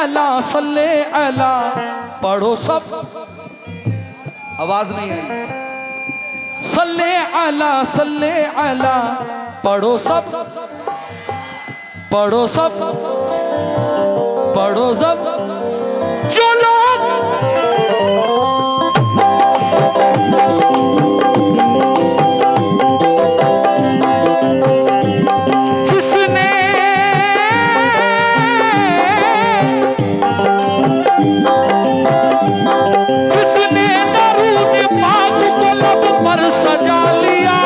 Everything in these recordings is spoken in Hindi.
अला सल्ले अला पढ़ो सब, आवाज नहीं आई। सल्ले अला पढ़ो सब, पढ़ो सब, पढ़ो सब। जो लोग जिसने दरूद पाक को लब पर सजा लिया,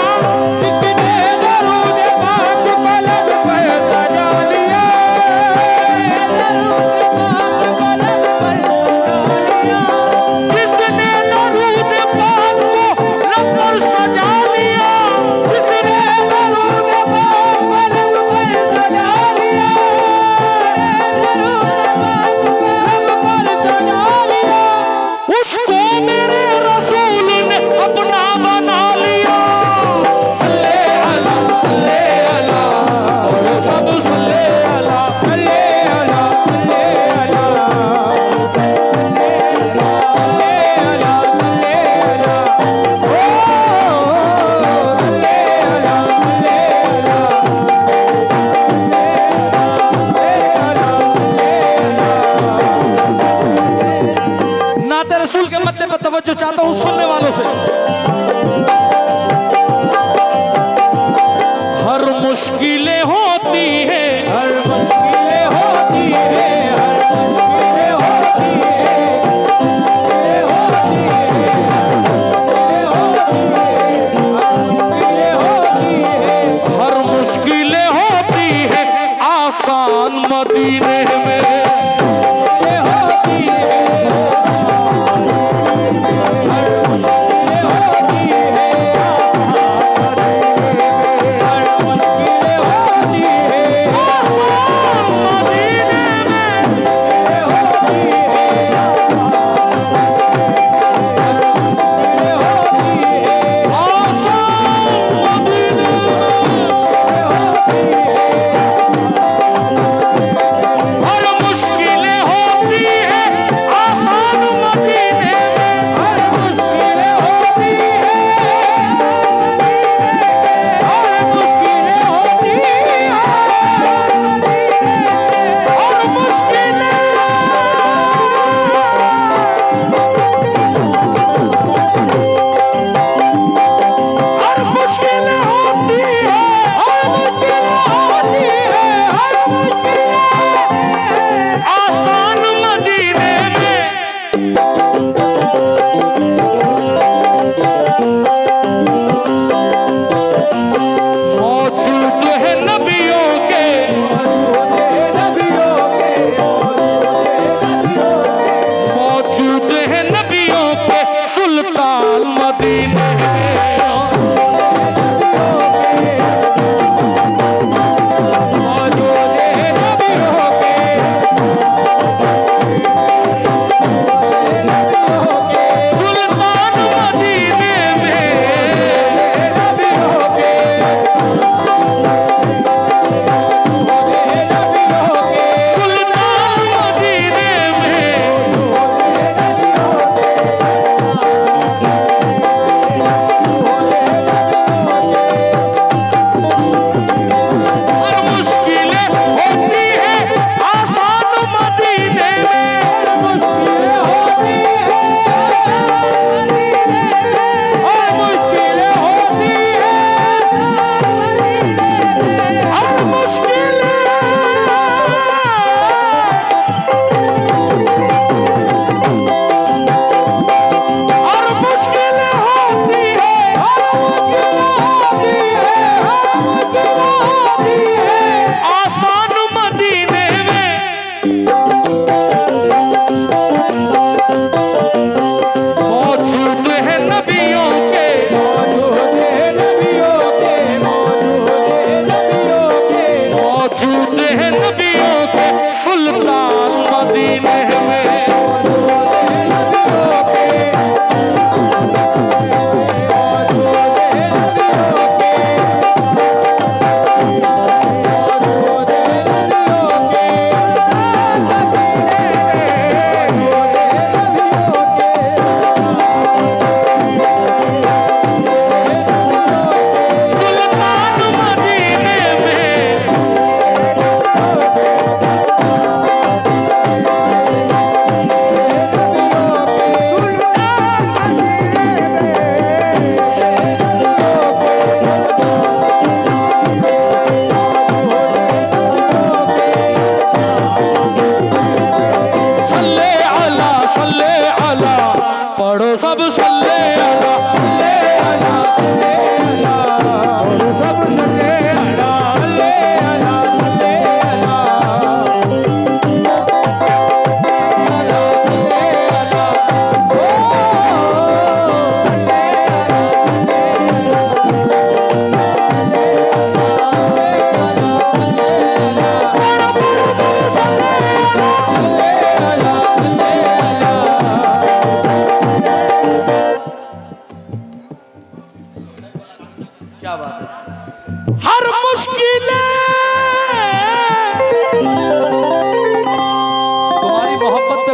जिसने दरूद पाक को लब पर सजा लिया, जिसने दरूद पाक को लब पर सजा लिया, जिसने दरूद पाक को लब पर सजा लिया, उसको मेरे रसूल ने अपना बना लिया। अल्ले अला और सब सल्ले अला, अल्ले अला नाते रसूल के मतलब पर तवज्जो चाहता हूं सुनने वालों से। हर मुश्किलें होती है, हर मुश्किलें होती है, हर मुश्किलें होती है, हर मुश्किलें होती है आसान मदीने में। होती है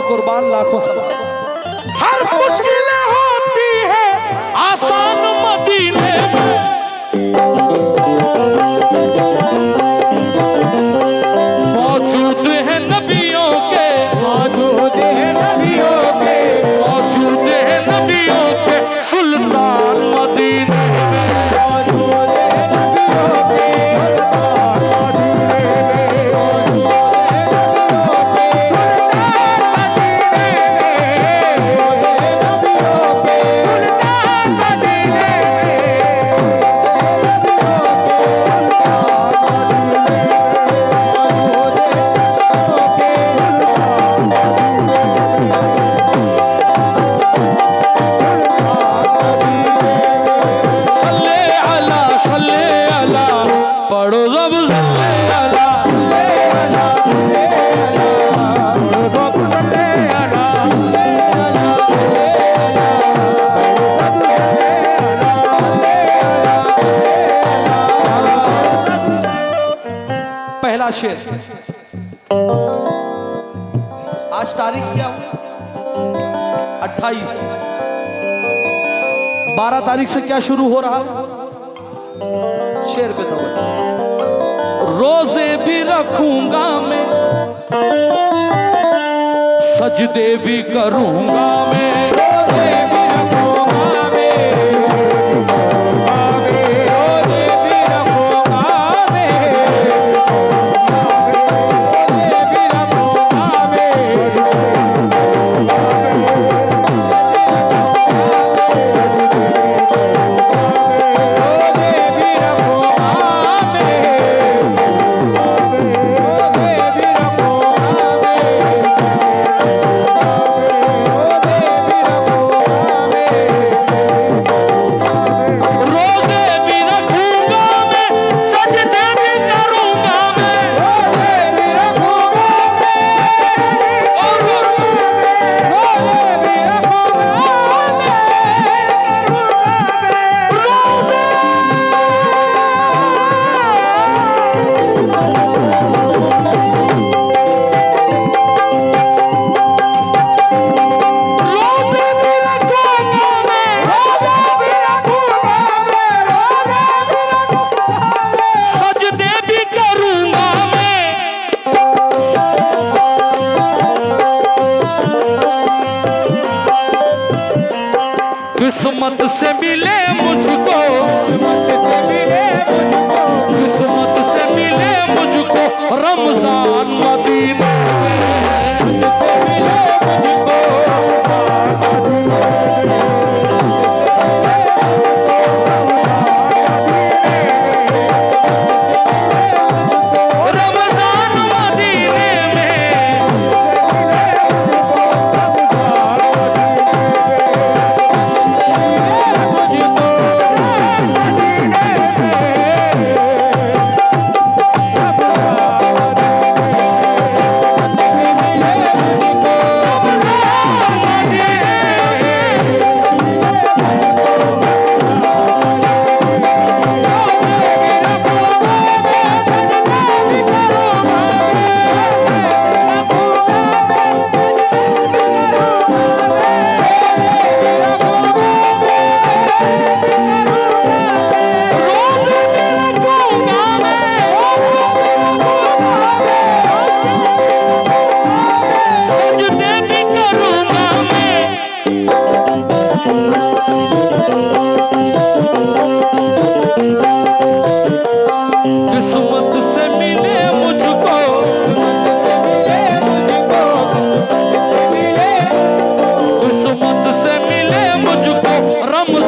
कुर्बान लाखों सलाम। हर मुश्किलें होती है आसान मदीने में, मौजूद है नबियों के, मौजूद है नबियों के, मौजूद है नबियों के सुल्तान मदीने में, मौजूद है नबियों के शेर। आज तारीख क्या हुई? 28। 12 तारीख से क्या शुरू हो रहा है? शेर पे तो रोजे भी रखूंगा मैं, सजदे भी करूंगा मैं, रोजे भी रखूंगा मैं, रोजे भी रखूंगा मैं, किस्मत से मिले मुझको, किस्मत से मिले मुझको रमजान मदीने में, मिले मुझको रमजान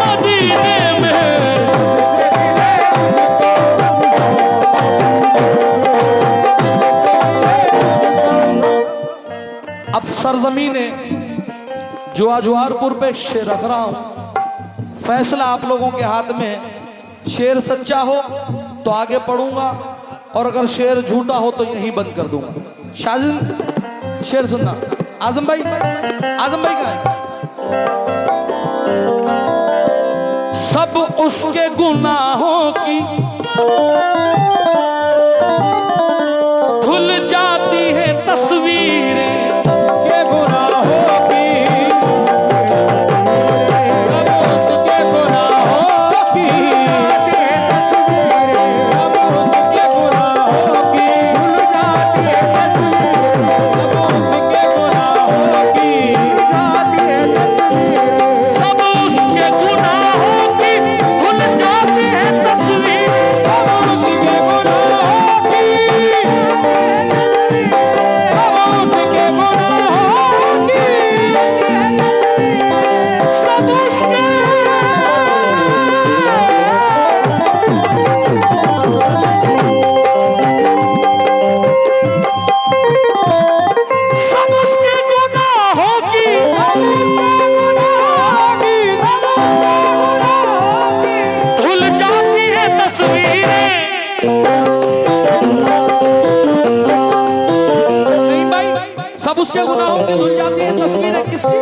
मदीने में, सरजमीने जुआजुआरपुर पे शेर रख रहा हूं। फैसला आप लोगों के हाथ में। शेर सच्चा हो तो आगे पढ़ूंगा और अगर शेर झूठा हो तो यहीं बंद कर दूंगा। शाजिद शेर सुनना, आजम भाई कहाँ है? सब उसके गुनाहों की धुल जाती है तस्वीरें के गुनाहों की, सब उसके गुनाहों की, सब उसके गुनाहों की धुल जाती है तस्वीरें, सब उसके गुनाहों की धुल जाती है तस्वीरें, सब उसके गुनाहों की, सब उसके गुनाहों की, सब उसके सब उसके गुनाहों की धुल जाती है तस्वीरें। नहीं भाई, सब उसके गुनाहों की धुल जाती है तस्वीरें किसकी?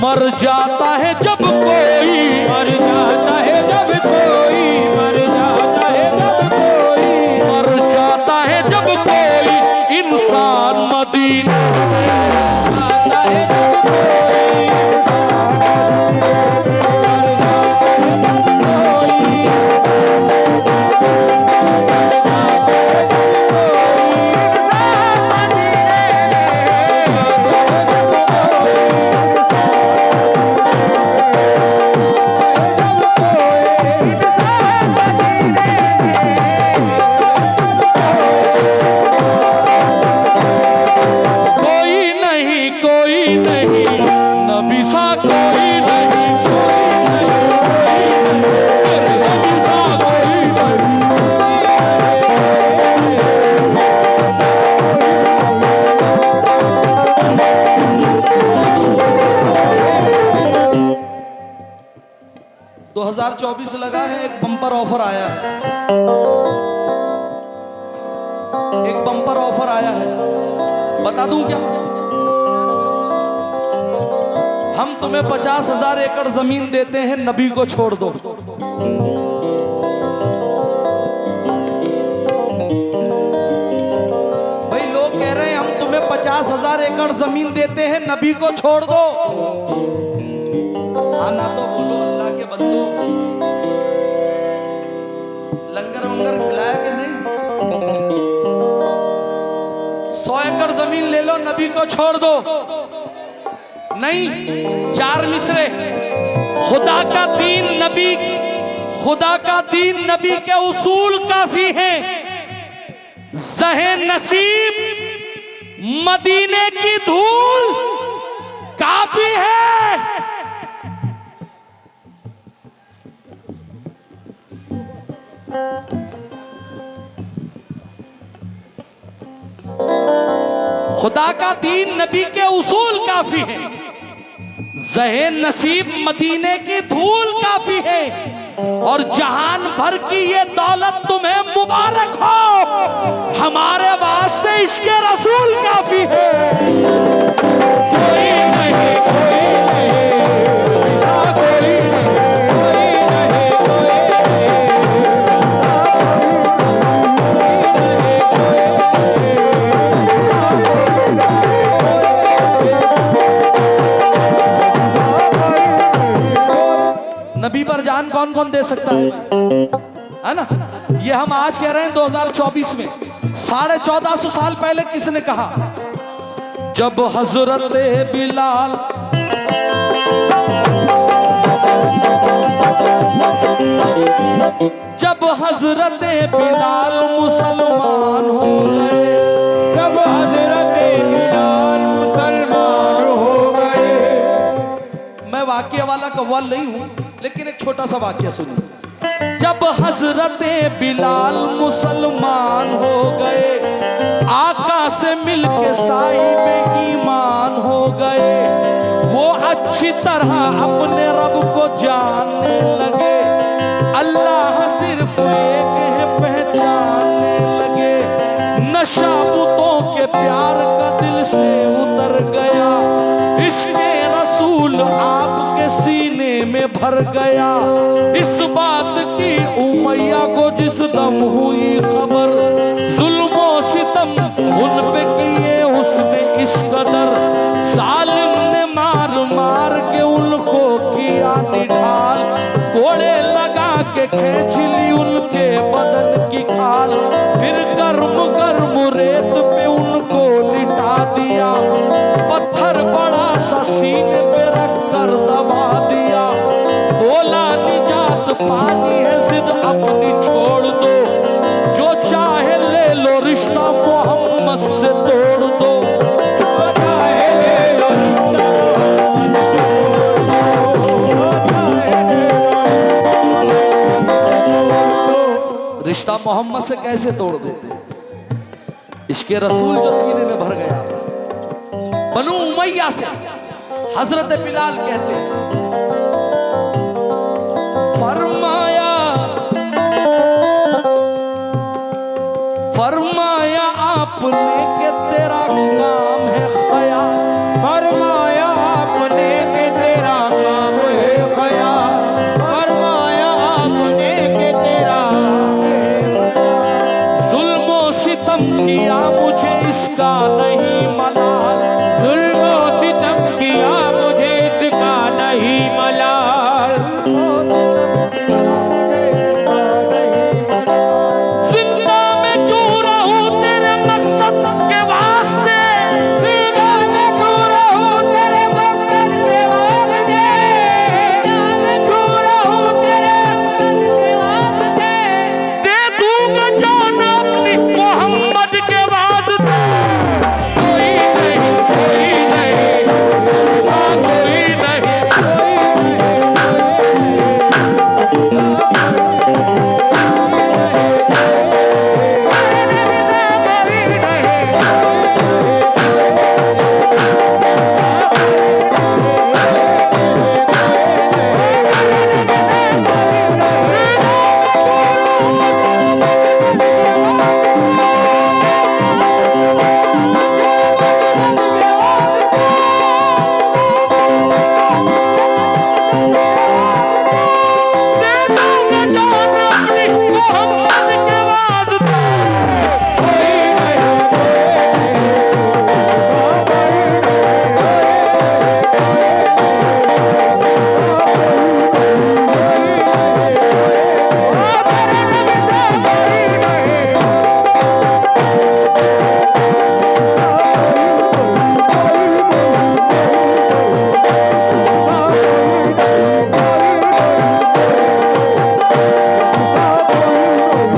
मर जाता है जब कोई, मर जाता है जब कोई, मर जाता है जब कोई, मर जाता है जब कोई इंसान मदीना आता है जब कोई, कोई नहीं नबी सा, कोई नहीं, नबी सा कोई नहीं। 2024 लगा है, एक बम्पर ऑफर आया है, एक बम्पर ऑफर आया है, बता दूं क्या? हम तुम्हें 50,000 एकड़ जमीन देते हैं, नबी को छोड़ दो। भाई लोग कह रहे हैं हम तुम्हें 50,000 एकड़ जमीन देते हैं, नबी को छोड़ दो। हाँ ना तो बोलो अल्लाह के बंदो, लंगर वंगर खिलाया कि नहीं? 100 एकड़ जमीन ले लो, नबी को छोड़ दो। नहीं, 4 मिसरे, खुदा का दीन नबी, खुदा का दीन नबी के उसूल काफी हैं। ज़हे नसीब मदीने की धूल काफी है। खुदा का दीन नबी के उसूल काफी है, ज़हे नसीब मदीने की धूल काफी है, और जहान भर की ये दौलत तुम्हें मुबारक हो, हमारे वास्ते इश्क़ रसूल काफी है। कोई नहीं, कोई नहीं, ऐसा कोई नहीं, कोई नबी पर जान कौन कौन दे सकता है ना? ये हम आज कह रहे हैं 2024 में, 1450 साल पहले किसने कहा? जब हजरत बिलाल जब हजरत बिलाल मुसलमान हो गए, जब हजरत बिलाल मुसलमान हो गए। मैं वाक्य वाला कव्वाल नहीं हूं, लेकिन एक छोटा सा वाक्य सुनिए। जब हजरत बिलाल मुसलमान हो गए, आका से मिलके साहिब ईमान हो गए, वो अच्छी तरह अपने रब को जानने लगे, अल्लाह सिर्फ एक है पहचानने लगे, नशा बुतों के प्यार का दिल भर गया। इस बात की उमैया को जिस दम हुई खबर, जुल्मो सितम उन पे किए उसने इस कदर, जालिम ने मार मार के उनको किया निढाल, कोड़े लगा के खींच ली उनके बदन की खाल, फिर गर्म गर्म रेत पे उनको लिटा दिया, पत्थर बड़ा सा सीने पे रख कर दबा दिया, बोला निजात पानी है जिद अपनी छोड़ दो, जो चाहे ले लो रिश्ता मोहम्मद से तोड़ दो, रिश्ता मोहम्मद से कैसे तोड़ देते। इश्के रसूल जो सीने में भर गया। बनु उमैया से हजरत बिलाल कहते हैं, फरमाया फरमाया आपने कि तेरा काम है ख्याल, फरमाया आपने कि तेरा काम है ख्याल, फरमाया आपने कि तेरा जुल्मो सितम किया मुझे इसका नहीं मलाल, जुल्मो सितम किया मुझे इसका नहीं मलाल, जिंदा में क्यों रहूं तेरे मकसद के वास्ते, जिंदा में क्यों रहूं तेरे मकसद के वास्ते, जिंदा में क्यों रहूं तेरे मकसद के वास्ते, दे दूंगा जान अपनी मोहम्मद के वास्ते, कोई नहीं सा कोई नहीं, दे दूंगा जान अपनी मोहम्मद के वास्ते,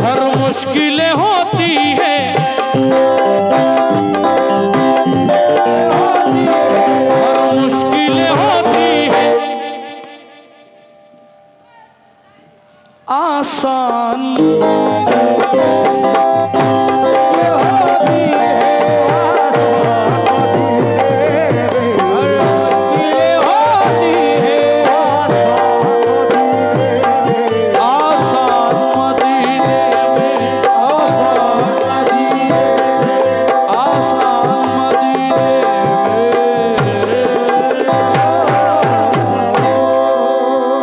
हर मुश्किलें होती है, हर मुश्किलें होती है, आसान